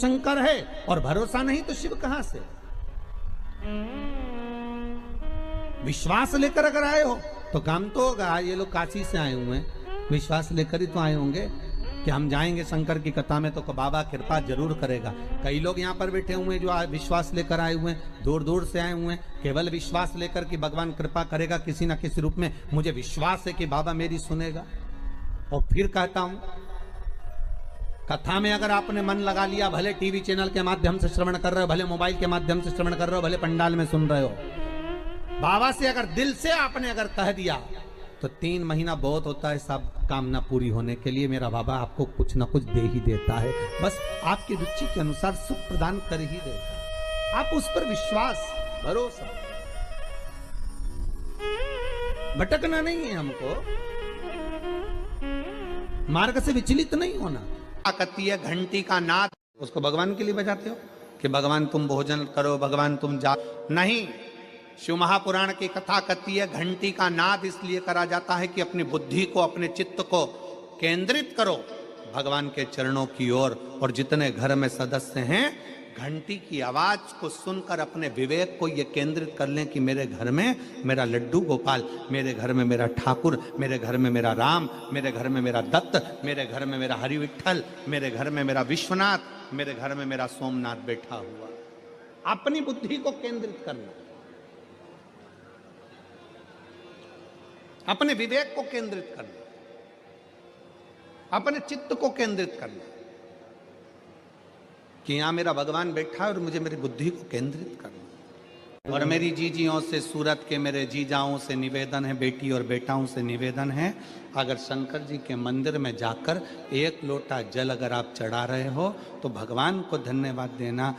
शंकर है और भरोसा नहीं तो शिव कहां से? विश्वास लेकर अगर आए हो तो काम तो होगा। ये लोग काशी से आए हुए हैं, विश्वास लेकर ही तो आए होंगे कि हम जाएंगे शंकर की कथा में तो बाबा कृपा जरूर करेगा। कई लोग यहाँ पर बैठे हुए हैं जो विश्वास लेकर आए हुए हैं, दूर दूर से आए हुए हैं, केवल विश्वास लेकर कि भगवान कृपा करेगा किसी ना किसी रूप में, मुझे विश्वास है कि बाबा मेरी सुनेगा। और फिर कहता हूं, कथा में अगर आपने मन लगा लिया, भले टीवी चैनल के माध्यम से श्रवण कर रहे हो, भले मोबाइल के माध्यम से श्रवण कर रहे हो, भले पंडाल में सुन रहे हो, बाबा से अगर दिल से आपने अगर कह दिया तो 3 महीना बहुत होता है सब कामना पूरी होने के लिए। मेरा बाबा आपको कुछ ना कुछ दे ही देता है, बस आपकी रुचि के अनुसार सुख प्रदान कर ही देता है। आप उस पर विश्वास, भरोसा, भटकना नहीं है हमको, मार्ग से विचलित नहीं होना। कहती है घंटी का नाद, उसको भगवान के लिए बजाते हो कि भगवान तुम भोजन करो, भगवान तुम जा, नहीं। शिव महापुराण की कथा कहती है घंटी का नाद इसलिए करा जाता है कि अपनी बुद्धि को, अपने चित्त को केंद्रित करो भगवान के चरणों की ओर। और जितने घर में सदस्य हैं, घंटी की आवाज को सुनकर अपने विवेक को ये केंद्रित कर लें कि मेरे घर में मेरा लड्डू गोपाल, मेरे घर में मेरा ठाकुर, मेरे घर में मेरा राम, मेरे घर में मेरा दत्त, मेरे घर में मेरा हरि विठल, मेरे घर में मेरा विश्वनाथ, मेरे घर में मेरा सोमनाथ बैठा हुआ। अपनी बुद्धि को केंद्रित करना, अपने विवेक को केंद्रित करना, अपने चित्त को केंद्रित करना कि यहां मेरा भगवान बैठा है और मुझे मेरी बुद्धि को केंद्रित करना। और मेरी जीजियों से, सूरत के मेरे जीजाओं से निवेदन है, बेटी और बेटाओं से निवेदन है, अगर शंकर जी के मंदिर में जाकर 1 लोटा जल अगर आप चढ़ा रहे हो तो भगवान को धन्यवाद देना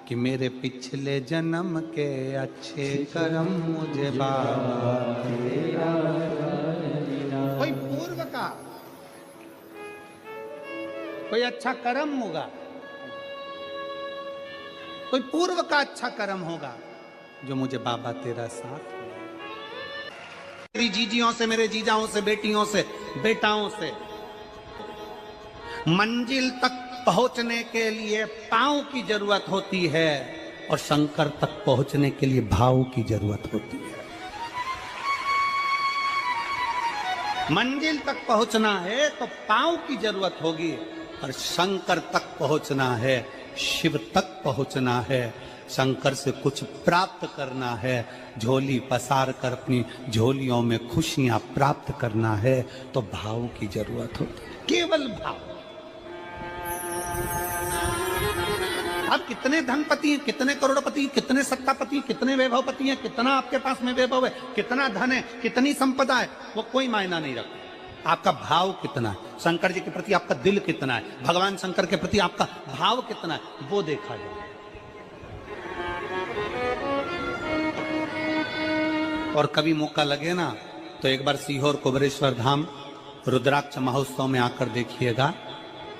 कि मेरे पिछले जन्म के अच्छे कर्म मुझे बाबा तेरा। कोई पूर्व का कोई अच्छा कर्म होगा, कोई पूर्व का अच्छा कर्म होगा जो मुझे बाबा तेरा साथ। मेरी जीजियों से, मेरे जीजाओं से, बेटियों से, बेटाओं से मंजिल तक पहुंचने के लिए पांव की जरूरत होती है और शंकर तक पहुंचने के लिए भाव की जरूरत होती है। मंजिल तक पहुंचना है तो पांव की जरूरत होगी, और शंकर तक पहुंचना है, शिव तक पहुंचना है, शंकर से कुछ प्राप्त करना है, झोली पसार कर अपनी झोलियों में खुशियां प्राप्त करना है तो भाव की जरूरत होती है, केवल भाव। अब कितने धनपति हैं, कितने करोड़पति, कितने सत्तापति, कितने वैभवपति हैं, कितना आपके पास में वैभव है, कितना धन है, कितनी संपदा है, वो कोई मायना नहीं रखता। आपका भाव कितना है, शंकर जी के प्रति आपका दिल कितना है, भगवान शंकर के प्रति आपका भाव कितना है, वो देखा जाए। और कभी मौका लगे ना तो एक बार सीहोर कुबेरेश्वर धाम रुद्राक्ष महोत्सव में आकर देखिएगा।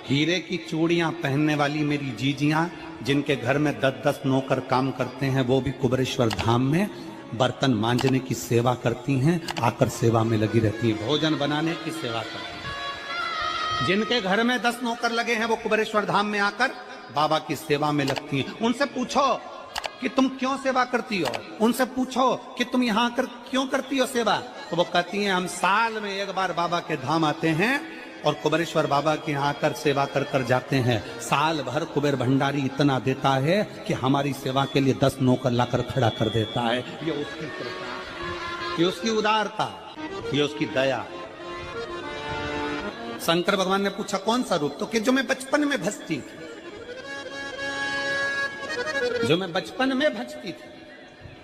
हीरे की चूड़ियां पहनने वाली मेरी जीजियां, जिनके घर में 10-10 नौकर काम करते हैं, वो भी कुबेरेश्वर धाम में बर्तन मांजने की सेवा करती हैं, आकर सेवा में लगी रहती हैं, भोजन बनाने की सेवा करती हैं। जिनके घर में 10 नौकर लगे हैं वो कुबेरेश्वर धाम में आकर बाबा की सेवा में लगती हैं। उनसे पूछो कि तुम क्यों सेवा करती हो, उनसे पूछो कि तुम यहाँ आकर क्यों करती हो सेवा, तो वो कहती हैं हम साल में एक बार बाबा के धाम आते हैं और कुबेरेश्वर बाबा के यहाँ आकर सेवा कर कर जाते हैं। साल भर कुबेर भंडारी इतना देता है कि हमारी सेवा के लिए 10 नौकर लाकर खड़ा कर देता है। ये उसकी कृपा, ये उसकी उदारता, ये उसकी दया। शंकर भगवान ने पूछा कौन सा रूप, तो कि जो मैं बचपन में भजती थी, जो मैं बचपन में भजती थी,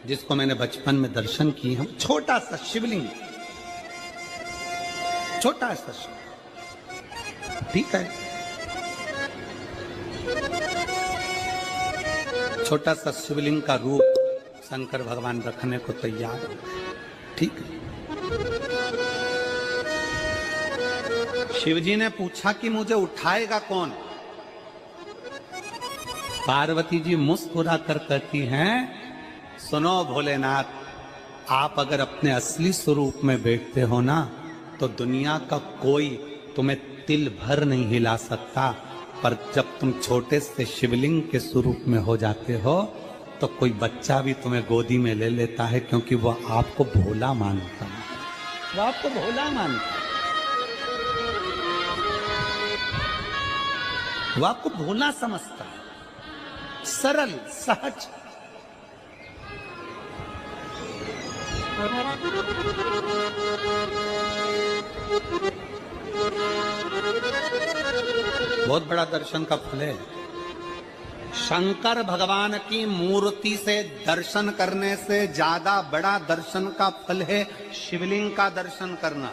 जिसको मैंने बचपन में दर्शन किए हैं। छोटा सा शिवलिंग, छोटा सा शिवलिंग, ठीक है, छोटा सा शिवलिंग का रूप शंकर भगवान रखने को तैयार है, ठीक है। शिवजी ने पूछा कि मुझे उठाएगा कौन। पार्वती जी मुस्कुरा कर कहती हैं, सुनो भोलेनाथ, आप अगर अपने असली स्वरूप में बैठते हो ना तो दुनिया का कोई तुम्हें तिल भर नहीं हिला सकता। पर जब तुम छोटे से शिवलिंग के स्वरूप में हो जाते हो तो कोई बच्चा भी तुम्हें गोदी में ले लेता है, क्योंकि वो आपको भोला मानता है, वो आपको भोला मानता है, वो आपको भोला समझता है, सरल सहज। बहुत बड़ा दर्शन का फल है। शंकर भगवान की मूर्ति से दर्शन करने से ज्यादा बड़ा दर्शन का फल है शिवलिंग का दर्शन करना।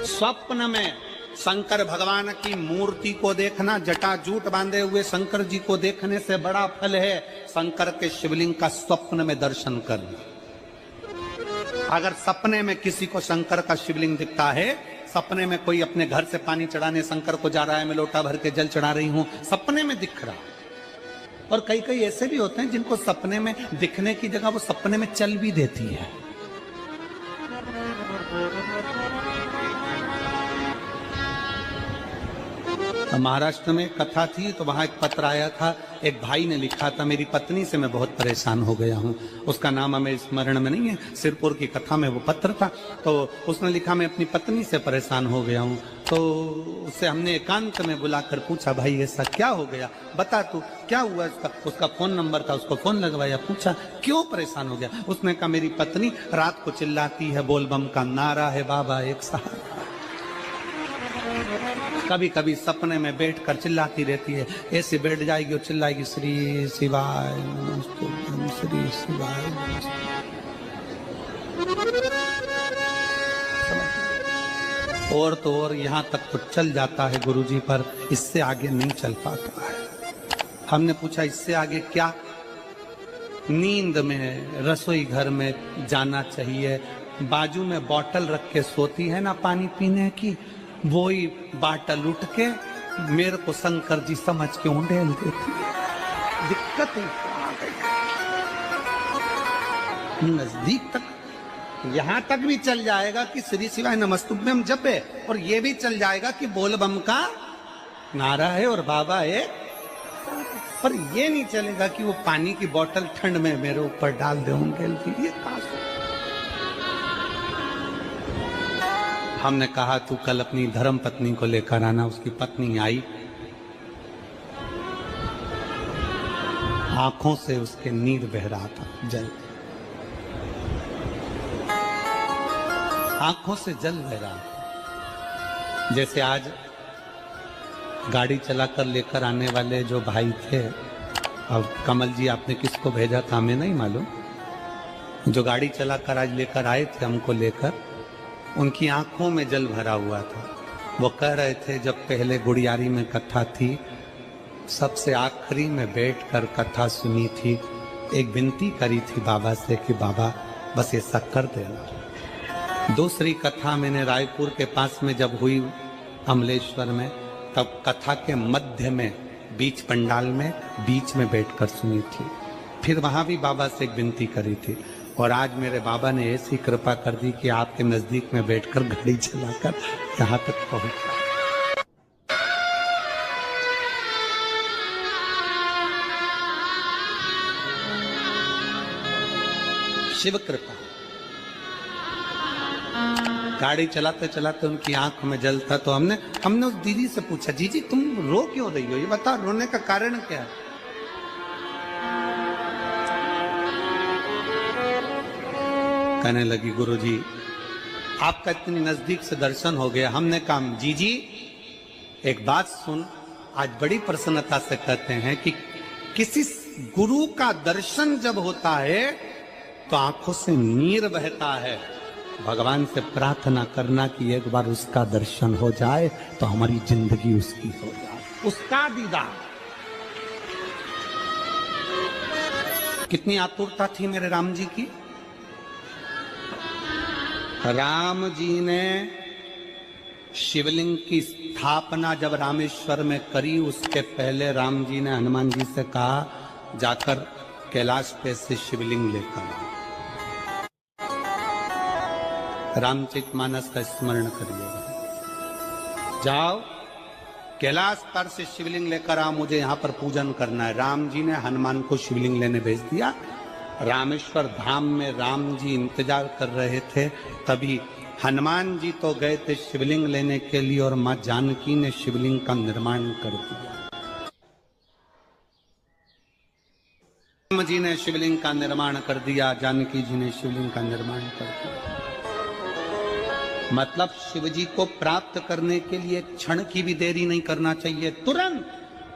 स्वप्न में शंकर भगवान की मूर्ति को देखना, जटाजूट बांधे हुए शंकर जी को देखने से बड़ा फल है शंकर के शिवलिंग का स्वप्न में दर्शन करना। अगर सपने में किसी को शंकर का शिवलिंग दिखता है, सपने में कोई अपने घर से पानी चढ़ाने शंकर को जा रहा है, मैं लोटा भर के जल चढ़ा रही हूं, सपने में दिख रहा। और कई कई ऐसे भी होते हैं जिनको सपने में दिखने की जगह वो सपने में चल भी देती है। महाराष्ट्र में कथा थी तो वहां एक पत्र आया था, एक भाई ने लिखा था, मेरी पत्नी से मैं बहुत परेशान हो गया हूं। उसका नाम हमें स्मरण में नहीं है, सिरपुर की कथा में वो पत्र था। तो उसने लिखा, मैं अपनी पत्नी से परेशान हो गया हूं। तो उससे हमने एकांत में बुलाकर पूछा, भाई ऐसा क्या हो गया, बता तू क्या हुआ। उसका फोन नंबर था, उसको फोन लगवाया, पूछा क्यों परेशान हो गया। उसने कहा, मेरी पत्नी रात को चिल्लाती है, बोल बम का नारा है बाबा एक साथ, कभी कभी सपने में बैठकर चिल्लाती रहती है, ऐसे बैठ जाएगी और चिल्लाएगी, श्री शिवाय नमस्तुभ्यं, श्री शिवाय नमस्तुभ्यं। और तो और यहाँ तक तो चल जाता है गुरुजी, पर इससे आगे नहीं चल पाता है। हमने पूछा इससे आगे क्या। नींद में रसोई घर में जाना चाहिए, बाजू में बोतल रख के सोती है ना पानी पीने की, वो ही बाटल उठ के मेरे को शंकर जी समझ के उंडेल देती है। दिक्कत है नजदीक तक, यहां तक भी चल जाएगा कि श्री शिवाय नमस्तुभ्यं जप है, और ये भी चल जाएगा कि बोल बम का नारा है और बाबा है, पर ये नहीं चलेगा कि वो पानी की बोतल ठंड में मेरे ऊपर डाल दे उंडेल के लिए। हमने कहा तू कल अपनी धर्म पत्नी को लेकर आना। उसकी पत्नी आई, आंखों से उसके नीर बह रहा था, जल, आंखों से जल बह रहा था। जैसे आज गाड़ी चलाकर लेकर आने वाले जो भाई थे, अब कमल जी आपने किसको भेजा था हमें नहीं मालूम, जो गाड़ी चलाकर आज लेकर आए थे हमको लेकर, उनकी आंखों में जल भरा हुआ था। वो कह रहे थे जब पहले गुड़ियारी में कथा थी, सबसे आखिरी में बैठकर कथा सुनी थी, एक विनती करी थी बाबा से कि बाबा बस ऐसा कर देना। दूसरी कथा मैंने रायपुर के पास में जब हुई अमलेश्वर में, तब कथा के मध्य में बीच पंडाल में बीच में बैठकर सुनी थी। फिर वहां भी बाबा से एक विनती करी थी, और आज मेरे बाबा ने ऐसी कृपा कर दी कि आपके नजदीक में बैठकर गाड़ी चलाकर यहाँ तक पहुंचा। शिव कृपा। गाड़ी चलाते चलाते उनकी आंख में जल था, तो हमने उस दीदी से पूछा, जीजी तुम रो क्यों रही हो, ये बताओ रोने का कारण क्या है। कहने लगी, गुरुजी आपका इतनी नजदीक से दर्शन हो गया। हमने कहा, जीजी एक बात सुन, आज बड़ी प्रसन्नता से कहते हैं कि किसी गुरु का दर्शन जब होता है तो आंखों से नीर बहता है। भगवान से प्रार्थना करना कि एक बार उसका दर्शन हो जाए तो हमारी जिंदगी उसकी हो जाए, उसका दीदार। कितनी आतुरता थी मेरे राम जी की। राम जी ने शिवलिंग की स्थापना जब रामेश्वर में करी, उसके पहले राम जी ने हनुमान जी से कहा, जाकर कैलाश पे से शिवलिंग लेकर आओ। रामचरितमानस का स्मरण करिएगा, जाओ कैलाश पर से शिवलिंग लेकर आ, मुझे यहाँ पर पूजन करना है। राम जी ने हनुमान को शिवलिंग लेने भेज दिया। रामेश्वर धाम में राम जी इंतजार कर रहे थे, तभी हनुमान जी तो गए थे शिवलिंग लेने के लिए और मां जानकी ने शिवलिंग का निर्माण कर दिया। राम जी ने शिवलिंग का निर्माण कर दिया, जानकी जी ने शिवलिंग का निर्माण कर दिया। मतलब शिव जी को प्राप्त करने के लिए क्षण की भी देरी नहीं करना चाहिए। तुरंत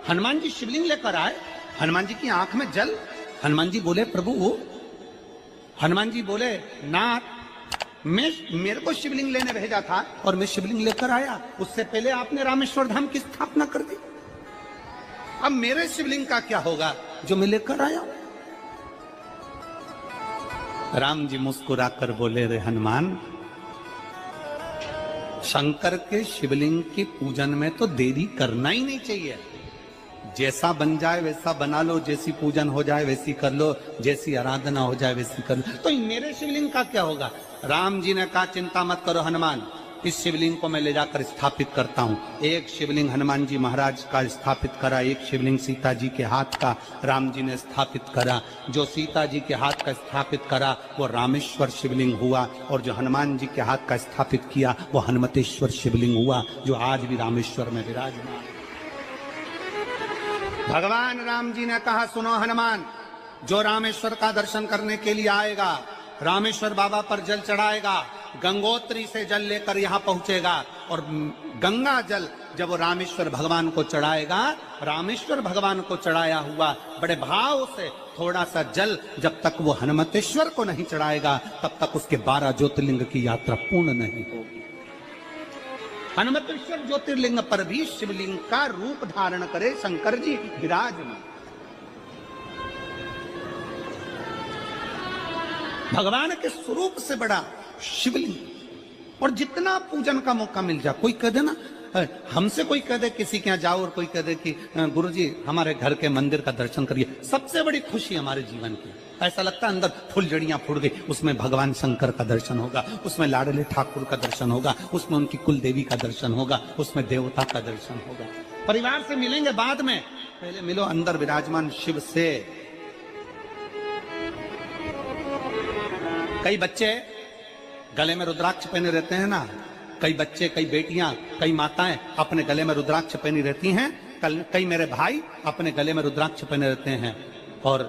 हनुमान जी शिवलिंग लेकर आए, हनुमान जी की आंख में जल। हनुमान जी बोले प्रभु, हनुमान जी बोले नाथ, मेरे को शिवलिंग लेने भेजा था और मैं शिवलिंग लेकर आया, उससे पहले आपने रामेश्वर धाम की स्थापना कर दी। अब मेरे शिवलिंग का क्या होगा जो मैं लेकर आया? राम जी मुस्कुराकर बोले, रे हनुमान, शंकर के शिवलिंग के पूजन में तो देरी करना ही नहीं चाहिए। जैसा बन जाए वैसा बना लो, जैसी पूजन हो जाए वैसी कर लो, जैसी आराधना हो जाए वैसी कर लो। तो मेरे शिवलिंग का क्या होगा? राम जी ने कहा, चिंता मत करो हनुमान, इस शिवलिंग को मैं ले जाकर स्थापित करता हूं। एक शिवलिंग हनुमान जी महाराज का स्थापित करा, एक शिवलिंग सीता जी के हाथ का राम जी ने स्थापित करा। जो सीता जी के हाथ का स्थापित करा वो रामेश्वर शिवलिंग हुआ, और जो हनुमान जी के हाथ का स्थापित किया वो हनुमतेश्वर शिवलिंग हुआ, जो आज भी रामेश्वर में विराजमान। भगवान राम जी ने कहा, सुनो हनुमान, जो रामेश्वर का दर्शन करने के लिए आएगा, रामेश्वर बाबा पर जल चढ़ाएगा, गंगोत्री से जल लेकर यहाँ पहुंचेगा, और गंगा जल जब वो रामेश्वर भगवान को चढ़ाएगा, रामेश्वर भगवान को चढ़ाया हुआ बड़े भाव से थोड़ा सा जल जब तक वो हनुमतेश्वर को नहीं चढ़ाएगा, तब तक उसके 12 ज्योतिर्लिंग की यात्रा पूर्ण नहीं होगी। हनुमतेश्वर ज्योतिर्लिंग पर भी शिवलिंग का रूप धारण करे शंकर जी विराजमान। भगवान के स्वरूप से बड़ा शिवलिंग, और जितना पूजन का मौका मिल जाए, कोई कह दे ना, हमसे कोई कह दे किसी के यहाँ जाओ और कोई कह दे कि गुरुजी हमारे घर के मंदिर का दर्शन करिए, सबसे बड़ी खुशी हमारे जीवन की। ऐसा लगता है अंदर फुलझड़ियां फूट गई, उसमें भगवान शंकर का दर्शन होगा, उसमें लाडले ठाकुर का दर्शन होगा, उसमें उनकी कुल देवी का दर्शन होगा, उसमें देवता का दर्शन होगा। परिवार से मिलेंगे बाद में, पहले मिलो अंदर विराजमान शिव से। कई बच्चे गले में रुद्राक्ष पहने रहते हैं ना, कई बच्चे, कई बेटियां, कई माताएं अपने गले में रुद्राक्ष पहनी रहती हैं। कई मेरे भाई अपने गले में रुद्राक्ष पहने रहते हैं, और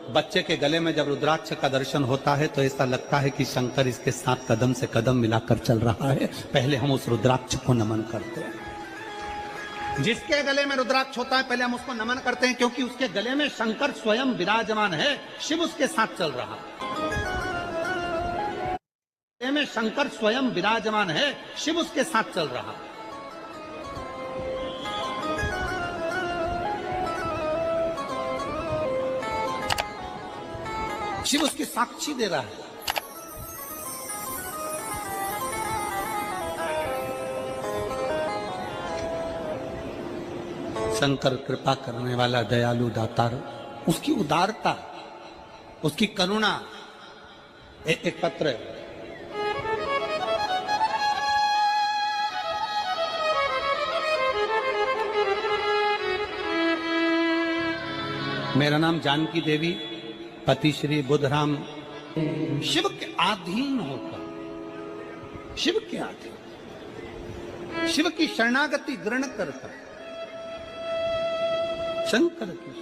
बच्चे के गले में जब रुद्राक्ष का दर्शन होता है तो ऐसा लगता है कि शंकर इसके साथ कदम से कदम मिलाकर चल रहा है। पहले हम उस रुद्राक्ष को नमन करते हैं। जिसके गले में रुद्राक्ष होता है पहले हम उसको नमन करते हैं, क्योंकि उसके गले में शंकर स्वयं विराजमान है, शिव उसके साथ चल रहा है। में शंकर स्वयं विराजमान है, शिव उसके साथ चल रहा। शिव उसकी साक्षी दे रहा है। शंकर कृपा करने वाला, दयालु, दातार, उसकी उदारता, उसकी करुणा। एक पत्र है, मेरा नाम जानकी देवी, पति श्री बुद्धराम, शिव के अधीन होकर, शिव के अधीन, शिव की शरणागति ग्रहण करता, शंकर की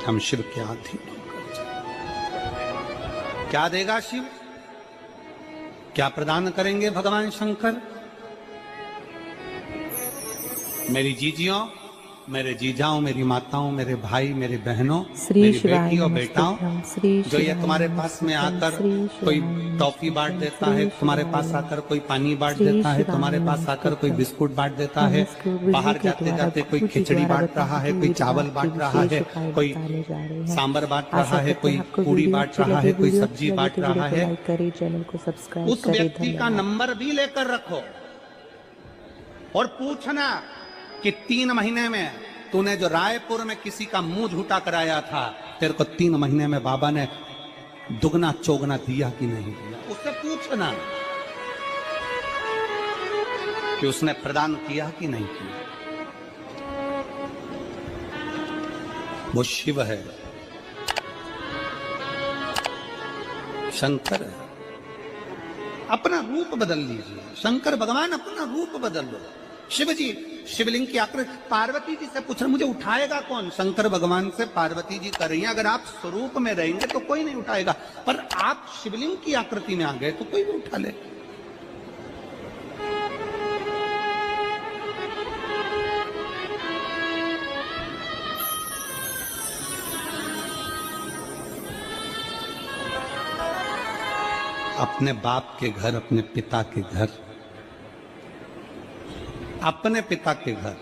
हम शिव के अधीन होकर क्या देगा शिव, क्या प्रदान करेंगे भगवान शंकर? मेरी जीजियों, मेरे जीजाओं, मेरी माताओं, मेरे भाई, मेरे बहनों, मेरी बेटी और बेटाओं, जो ये तुम्हारे पास में आकर कोई टॉफी बांट देता है, तुम्हारे पास आकर कोई पानी बांट देता है, तुम्हारे पास आकर कोई बिस्कुट बांट देता है, बाहर जाते जाते कोई खिचड़ी बांट रहा है, कोई चावल बांट रहा है, कोई सांबर बांट रहा है, कोई पूरी बांट रहा है, कोई सब्जी बांट रहा है, उस व्यक्ति का नंबर भी लेकर रखो और पूछना कि 3 महीने में तूने जो रायपुर में किसी का मुंह झूठा कराया था, तेरे को 3 महीने में बाबा ने दुगना चौगना दिया कि नहीं दिया, उससे पूछना। कि उसने प्रदान किया कि नहीं किया। वो शिव है, शंकर है। अपना रूप बदल लीजिए, शंकर भगवान अपना रूप बदल लो। शिव जी शिवलिंग की आकृति, पार्वती जी से पूछ रहे मुझे उठाएगा कौन? शंकर भगवान से पार्वती जी कर रही हैं, अगर आप स्वरूप में रहेंगे तो कोई नहीं उठाएगा, पर आप शिवलिंग की आकृति में आ गए तो कोई भी उठा ले। अपने बाप के घर, अपने पिता के घर, अपने पिता के घर